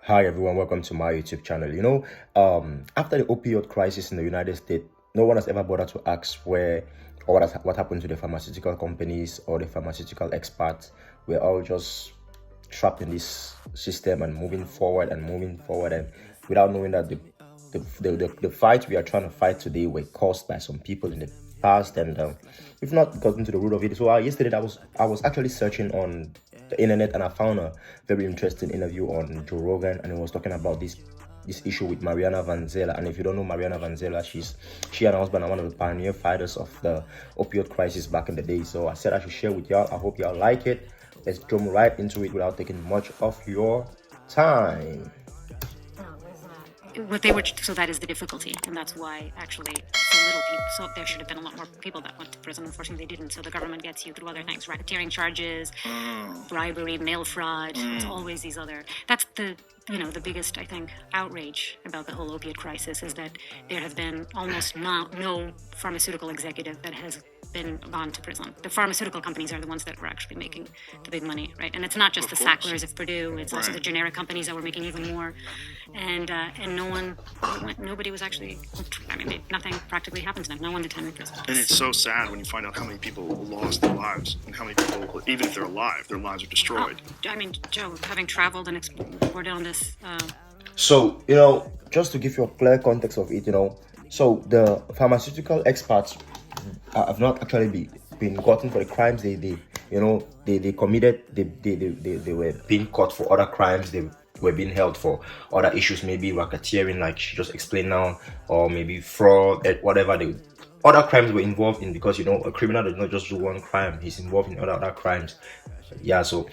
Hi everyone, welcome to my YouTube channel. After the opioid crisis in the United States, no one has ever bothered to ask where or what happened to the pharmaceutical companies or the pharmaceutical experts. We're all just trapped in this system and moving forward and without knowing that the fight we are trying to fight today were caused by some people in the past, and we've not gotten to the root of it. So yesterday I was actually searching on the internet, and I found a very interesting interview on Joe Rogan, and he was talking about this issue with Mariana Van Zeller. And if you don't know Mariana Van Zeller, she and her husband are one of the pioneer fighters of the opioid crisis back in the day. So I said I should share with y'all. I hope y'all like it. Let's jump right into it without taking much of your time. What they were, so that is the difficulty, and that's why actually so little people. So there should have been a lot more people that went to prison. Unfortunately, they didn't. So the government gets you through other things: racketeering charges, bribery, mail fraud. It's always these other. That's the the biggest, I think, outrage about the whole opiate crisis is that there have been almost no pharmaceutical executive that has gone to prison. The pharmaceutical companies are the ones that were actually making the big money, right? And it's not just the Sacklers of Purdue; it's also the generic companies that were making even more. And nobody was actually. I mean, nothing practically happened to them. No one did time in prison. And it's so sad when you find out how many people lost their lives and how many people, even if they're alive, their lives are destroyed. I mean, Joe, having traveled and explored on this. So, just to give you a clear context of it, so the pharmaceutical experts have not actually been gotten for the crimes they committed. They were being caught for other crimes. They were being held for other issues, maybe racketeering, like she just explained now, or maybe fraud, whatever the other crimes were involved in, because a criminal does not just do one crime, he's involved in other crimes. Yeah, so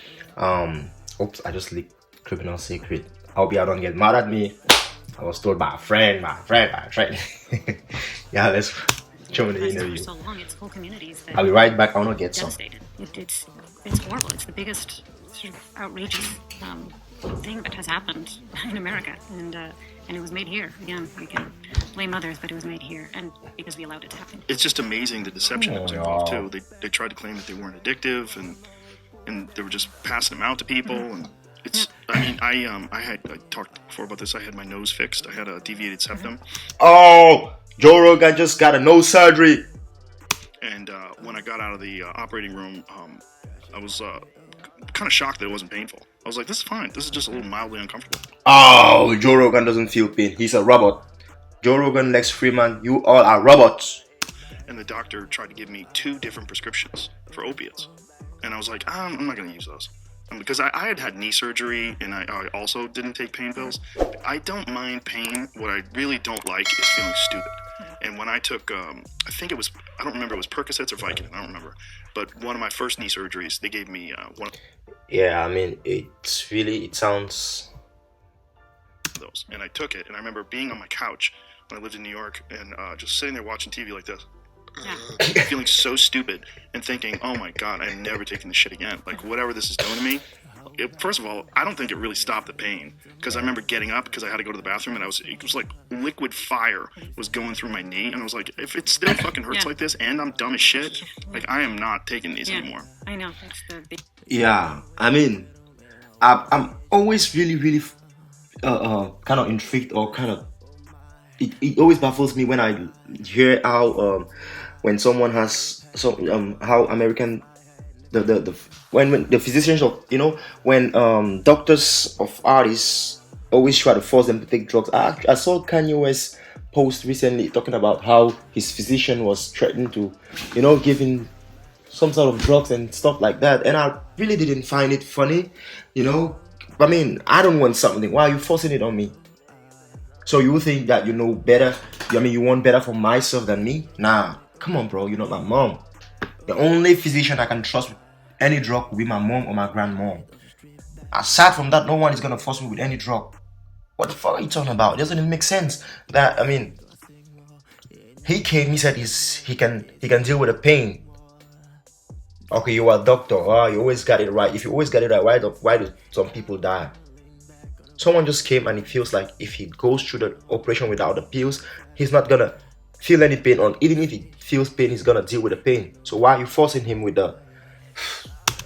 oops, I just leaked criminal secret. I hope y'all don't get mad at me. I was told by a friend. Yeah, let's show me the interview. For so long, it's whole communities that I'll be right back. I want to get some. devastated. It's horrible. It's the biggest sort of outrageous thing that has happened in America, and it was made here. Again, we can blame others, but it was made here, and because we allowed it to happen. It's just amazing the deception that was involved too. They tried to claim that they weren't addictive, and they were just passing them out to people. And it's, I mean, I talked before about this. I had my nose fixed. I had a deviated septum. Oh, Joe Rogan just got a nose surgery. And when I got out of the operating room, I was kind of shocked that it wasn't painful. I was like, this is fine. This is just a little mildly uncomfortable. Oh, Joe Rogan doesn't feel pain. He's a robot. Joe Rogan, Lex Freeman, you all are robots. And the doctor tried to give me 2 different prescriptions for opiates. And I was like, I'm not going to use those. Because I had knee surgery, and I also didn't take pain pills. I don't mind pain. What I really don't like is feeling stupid. And when I took, I don't remember, it was Percocets or Vicodin, I don't remember. But one of my first knee surgeries, they gave me one of Yeah, I mean, it sounds... those. And I took it, and I remember being on my couch when I lived in New York, and just sitting there watching TV like this. Feeling so stupid and thinking, oh my god, I'm never taking this shit again. Like, whatever this is doing to me. First of all, I don't think it really stopped the pain, because I remember getting up because I had to go to the bathroom, and it was like liquid fire was going through my knee, and I was like, if it still fucking hurts like this and I'm dumb as shit, like, I am not taking these anymore. I know. That's the big... Yeah, I mean, I'm always really kind of intrigued, or kind of it always baffles me when I hear how when someone has how American when the physicians of when doctors of artists always try to force them to take drugs. I saw Kanye West post recently talking about how his physician was threatening to give him some sort of drugs and stuff like that, and I really didn't find it funny. I mean, I don't want something. Why are you forcing it on me? So you think that you know better? You want better for myself than me? Nah, come on, bro. You're not my mom. The only physician I can trust with any drug will be my mom or my grandmom. Aside from that, no one is gonna force me with any drug. What the fuck are you talking about? It doesn't even make sense. He came. He said he can deal with the pain. Okay, you are a doctor. You always got it right. If you always got it right, why do some people die? Someone just came, and it feels like if he goes through the operation without the pills, he's not gonna feel any pain. Or even if he feels pain, he's gonna deal with the pain. So why are you forcing him with the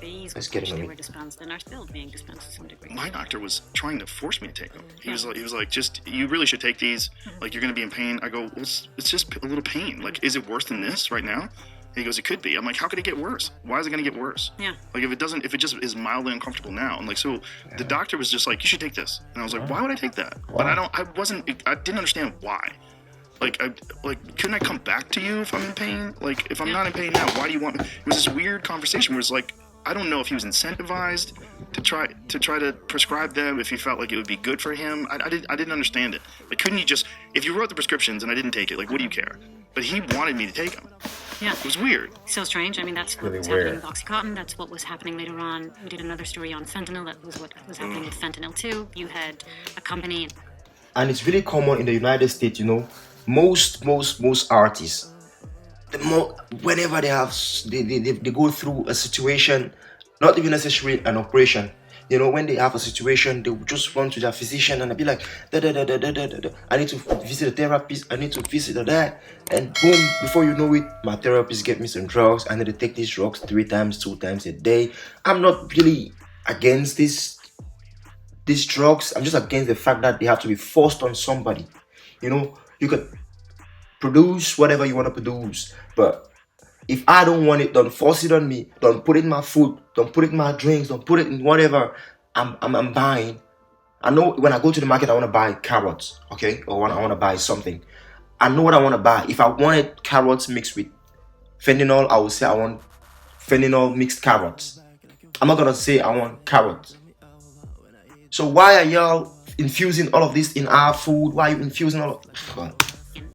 ease Let's with get which him they in. were dispensed and are still being dispensed to some degree. My doctor was trying to force me to take them. He was like, just, you really should take these. Like, you're going to be in pain. I go, well, it's just a little pain. Like, is it worse than this right now? And he goes, it could be. I'm like, how could it get worse? Why is it going to get worse? Yeah. Like, if it just is mildly uncomfortable now. And like, so the doctor was just like, you should take this. And I was like, why would I take that? But I didn't understand why. Like, couldn't I come back to you if I'm in pain? Like, if I'm not in pain now, why do you want me? It was this weird conversation where it's like, I don't know if he was incentivized to try to prescribe them, if he felt like it would be good for him. I didn't understand it. Like, couldn't you just, if you wrote the prescriptions and I didn't take it, like, what do you care? But he wanted me to take them. Yeah. It was weird. So strange. I mean, that's what Really was weird. happening with Oxycontin. That's what was happening later on. We did another story on fentanyl. That was what was happening with fentanyl too. You had a company. And it's really common in the United States, you know. Most artists, whenever they go through a situation, not even necessarily an operation, you know, when they have a situation, they will just run to their physician and they'll be like, da, da, da, da, da, da, da. I need to visit a therapist, I need to visit that, and boom, before you know it, my therapist get me some drugs. I need to take these drugs 2 times a day. I'm not really against these drugs. I'm just against the fact that they have to be forced on somebody. You know, you could produce whatever you want to produce, but if I don't want it, don't force it on me. Don't put it in my food. Don't put it in my drinks. Don't put it in whatever I'm buying. I know when I go to the market, I want to buy carrots, okay, or when I want to buy something, I know what I want to buy. If I wanted carrots mixed with fentanyl, I would say I want fentanyl mixed carrots. I'm not gonna say I want carrots. So why are y'all infusing all of this in our food? Why are you infusing all of...